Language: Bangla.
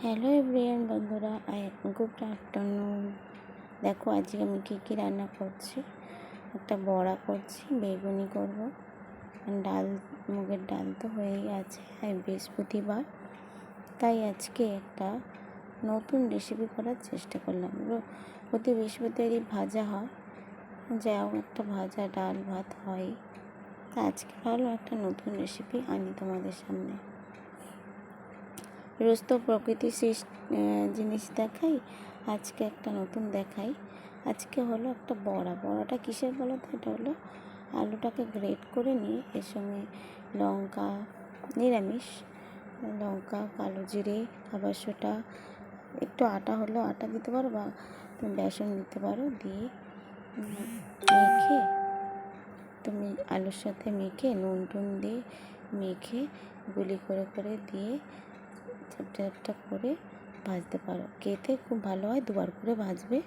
হ্যালো এভরিওয়ান বন্ধুরা, গুড আফটারনুন। দেখো আজকে আমি কী রান্না করছি। একটা বড়া করছি, বেগুনি করব, ডাল, মুগের ডাল তো হয়েই আছে। বৃহস্পতিবার, তাই আজকে একটা নতুন রেসিপি করার চেষ্টা করলাম। প্রতি বৃহস্পতিবারই ভাজা হয়, যাও একটা ভাজা ডাল ভাত হয়। তা আজকে ভাবলাম একটা নতুন রেসিপি আনি তোমাদের সামনে। রোজ তো প্রকৃতির জিনিস দেখাই, আজকে একটা নতুন দেখাই। আজকে হলো একটা বড়াটা কিসের বলো তো? এটা হলো আলুটাকে গ্রেট করে নিয়ে এর সঙ্গে লঙ্কা, নিরামিষ লঙ্কা, কালো জিরে, খাবার সোডা, একটু আটা হলো আটা দিতে পারো বা বেসন দিতে পারো, দিয়ে মেখে তুমি আলুর সাথে মেখে নুন টুন দিয়ে মেখে গুলি করে করে দিয়ে চ্যাপটা করে ভাজতে পারো। খেতে খুব ভালো হয়, দুবার করে ভাজবে।